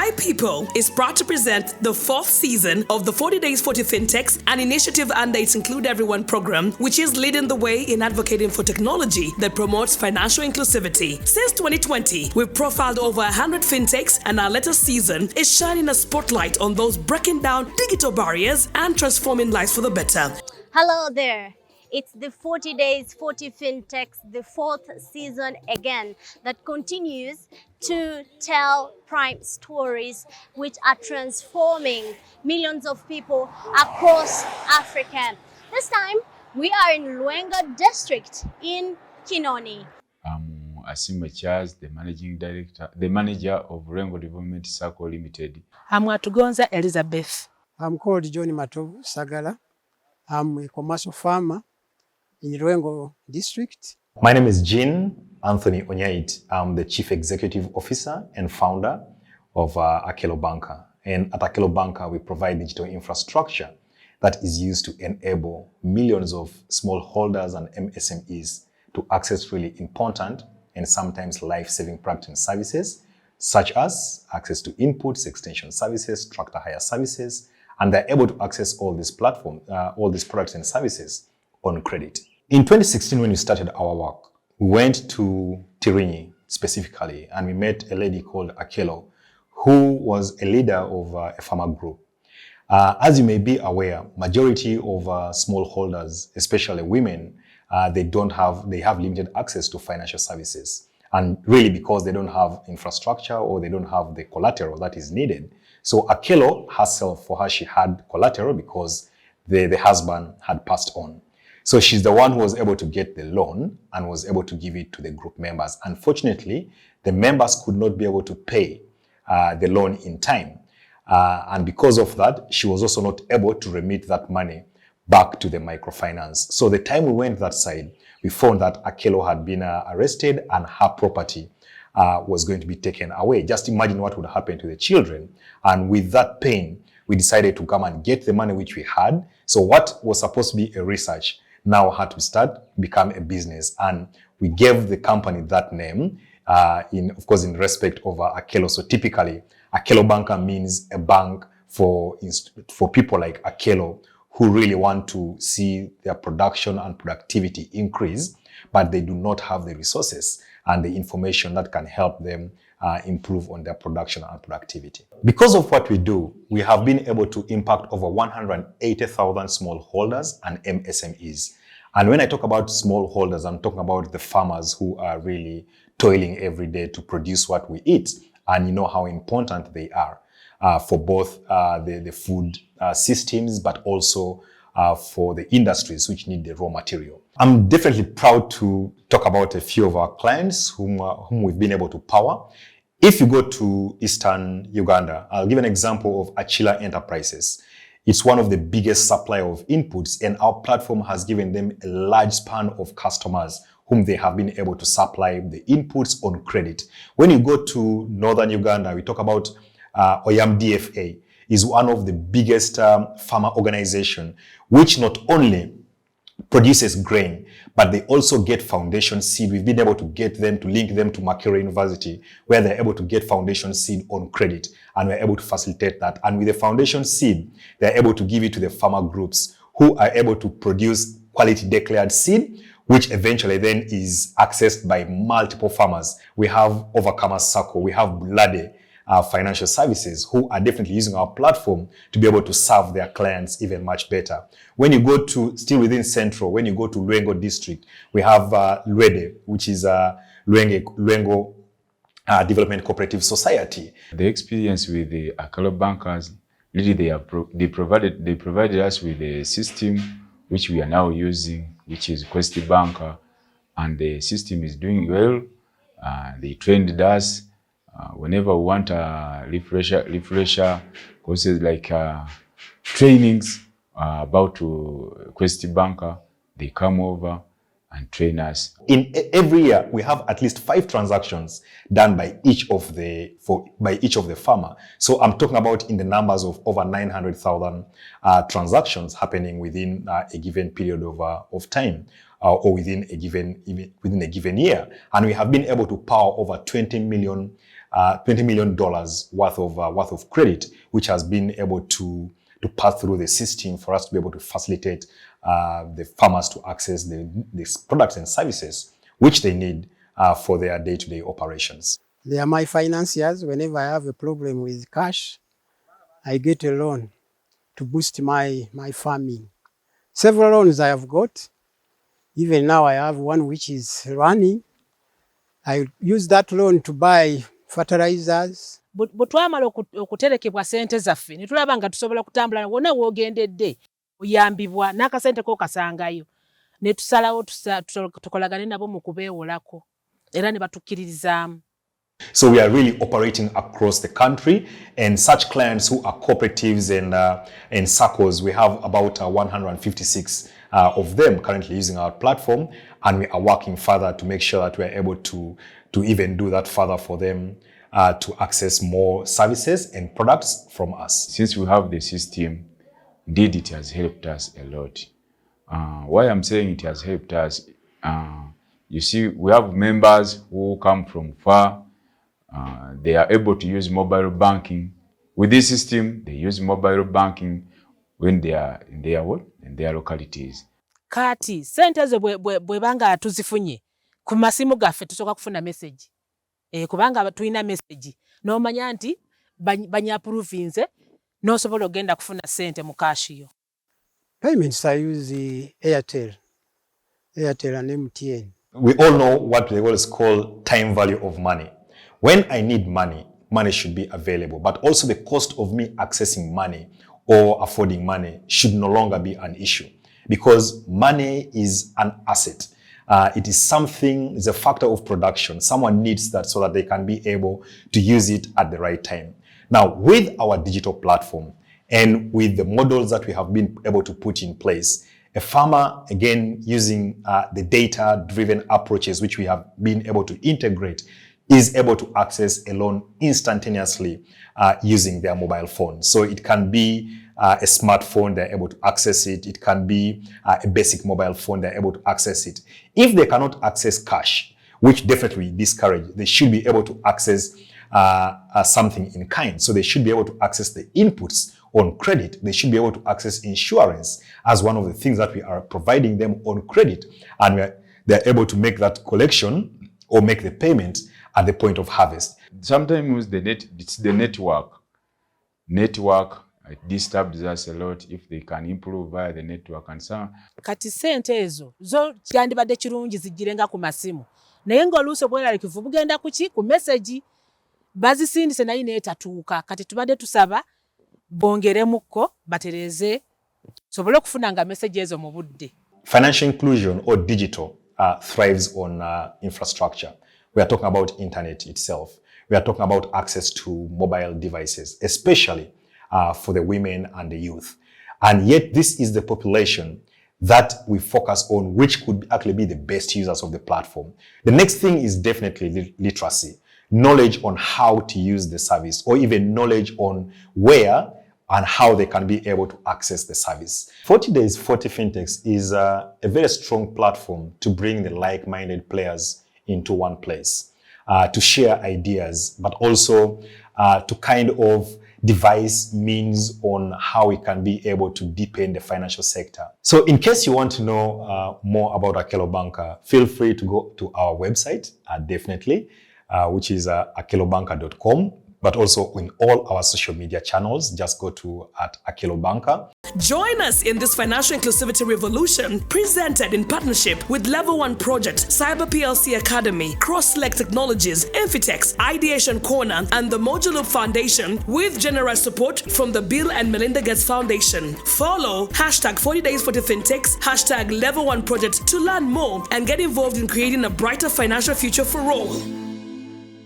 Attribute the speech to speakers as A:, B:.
A: My People is proud to present the 4th season of the 40 Days 40 Fintechs, an initiative under its Include Everyone program, which is leading the way in advocating for technology that promotes financial inclusivity. Since 2020, we've profiled over 100 fintechs, and our latest season is shining a spotlight on those breaking down digital barriers and transforming lives for the better.
B: Hello there. It's the 40 Days 40 Fintechs, the 4th season again, that continues to tell prime stories which are transforming millions of people across Africa. This time, we are in Luenga district in Kinoni.
C: I'm Asimwe Charles, the manager of Rengo Development Circle Limited.
D: I'm Watugonza Elizabeth.
E: I'm called John Matovu Sagala. I'm a commercial farmer in Luengo district.
F: My name is Anthony Onyait. I'm the Chief Executive Officer and founder of AkelloBanker. And at AkelloBanker, we provide digital infrastructure that is used to enable millions of smallholders and MSMEs to access really important and sometimes life-saving products and services, such as access to inputs, extension services, tractor hire services, and they're able to access all these platforms, all these products and services on credit. In 2016, when we started our work, we went to Tirinyi specifically, and we met a lady called Akello, who was a leader of a farmer group. As you may be aware, majority of smallholders, especially women, they have limited access to financial services. And really because they don't have infrastructure or they don't have the collateral that is needed. So Akello herself, for her, she had collateral because the husband had passed on. So she's the one who was able to get the loan and was able to give it to the group members. Unfortunately, the members could not be able to pay the loan in time. And because of that, she was also not able to remit that money back to the microfinance. So the time we went that side, we found that Akello had been arrested and her property was going to be taken away. Just imagine what would happen to the children. And with that pain, we decided to come and get the money which we had. So what was supposed to be a research now had to become a business. And we gave the company that name, of course, in respect of Akello. So typically, AkelloBanker means a bank for people like Akello who really want to see their production and productivity increase, but they do not have the resources and the information that can help them improve on their production and productivity. Because of what we do, we have been able to impact over 180,000 smallholders and MSMEs. And when I talk about smallholders, I'm talking about the farmers who are really toiling every day to produce what we eat. And you know how important they are for both the food systems, but also for the industries which need the raw material. I'm definitely proud to talk about a few of our clients whom we've been able to power. If you go to Eastern Uganda, I'll give an example of Achila Enterprises. It's one of the biggest supplier of inputs, and our platform has given them a large span of customers whom they have been able to supply the inputs on credit. When you go to Northern Uganda, we talk about Oyam DFA is one of the biggest farmer organization, which not only produces grain, but they also get foundation seed. We've been able to get them, to link them to Makerere University, where they're able to get foundation seed on credit, and we're able to facilitate that. And with the foundation seed, they're able to give it to the farmer groups who are able to produce quality declared seed, which eventually then is accessed by multiple farmers. We have Overcomers Circle, we have Bulade Financial Services, who are definitely using our platform to be able to serve their clients even much better. When you go to, still within Central, when you go to Luengo District, we have Luede, which is Luengo Development Cooperative Society.
C: The experience with the AkelloBankers, really they provided us with a system which we are now using, which is QuestiBanker, and the system is doing well. They trained us. Whenever we want a refresher courses like trainings about QuestiBanker, they come over and train us.
F: In every year, we have at least 5 transactions done by each of the farmer. So I'm talking about in the numbers of over 900,000 transactions happening within a given period of time, or within a given year. And we have been able to power over 20 million $20 million worth of credit, which has been able to pass through the system for us to be able to facilitate the farmers to access the products and services which they need for their day-to-day operations.
E: They are my financiers. Whenever I have a problem with cash, I get a loan to boost my farming. Several loans I have got. Even now I have one which is running. I use that loan to buy fertilizers.
D: Butwamala okuterekebwa sente zaffe ne tulaba nga tusobola kutambula wonna w'ogendedde oyambibwa n'akasente ko kasangayo ne tusalawo tukolagane nabo mu kubeewolako era ne batukkiririzaamu.
F: So we are really operating across the country, and such clients who are cooperatives and SACCOs, we have about 156 of them currently using our platform, and we are working further to make sure that we are able to even do that further for them to access more services and products from us.
C: Since we have the system, indeed it has helped us a lot. Why I'm saying it has helped us, you see, we have members who come from far. They are able to use mobile banking. With this system, they use mobile banking when they are in their localities.
D: Kati sente ezo bwebanga tuzifunye ku masimu gaffe tusoka kufuna message. Kubanga tulina message n'omanya nti banyapprovinze n'osobola ogenda kufuna sente mu cash yo.
E: Payments I use Airtel and MTN.
F: We all know what they always call time value of money. When I need money, money should be available, but also the cost of me accessing money or affording money should no longer be an issue, because money is an asset. It is something, it's a factor of production. Someone needs that so that they can be able to use it at the right time. Now, with our digital platform and with the models that we have been able to put in place, a farmer, again, using the data-driven approaches which we have been able to integrate, is able to access a loan instantaneously using their mobile phone. So it can be a smartphone, they're able to access it. It can be a basic mobile phone, they're able to access it. If they cannot access cash, which definitely we discourage, they should be able to access something in kind. So they should be able to access the inputs on credit. They should be able to access insurance as one of the things that we are providing them on credit. And they're able to make that collection or make the payment at the point of harvest.
C: Sometimes it's the network. It disturbs us a lot. If they can improve via the network and so.
D: Kati sente ezo zo kyandibadde kirungi zigirenga ku masimu naye ng'oluusi obweralikivu bugenda ku message bazisindise naye neetatuuka. Kati tubadde tusaba bongeremukko batereze sobole okufuna nga message ezo mu budde.
F: Financial inclusion or digital thrives on infrastructure. We are talking about internet itself. We are talking about access to mobile devices, especially for the women and the youth. And yet this is the population that we focus on, which could actually be the best users of the platform. The next thing is definitely literacy, knowledge on how to use the service, or even knowledge on where and how they can be able to access the service. 40 Days 40 Fintechs is a very strong platform to bring the like-minded players into one place, to share ideas, but also to kind of devise means on how we can be able to deepen the financial sector. So in case you want to know more about AkelloBanker, feel free to go to our website, definitely, which is AkelloBanker.com. But also in all our social media channels, just go to @AkelloBanker.
A: Join us in this financial inclusivity revolution presented in partnership with Level 1 Project, Cyber PLC Academy, Cross-Select Technologies, Infitex, Ideation Corner, and the Modular Foundation with generous support from the Bill and Melinda Gates Foundation. Follow #40 Days 40 Fintechs, #Level 1 Project to learn more and get involved in creating a brighter financial future for all.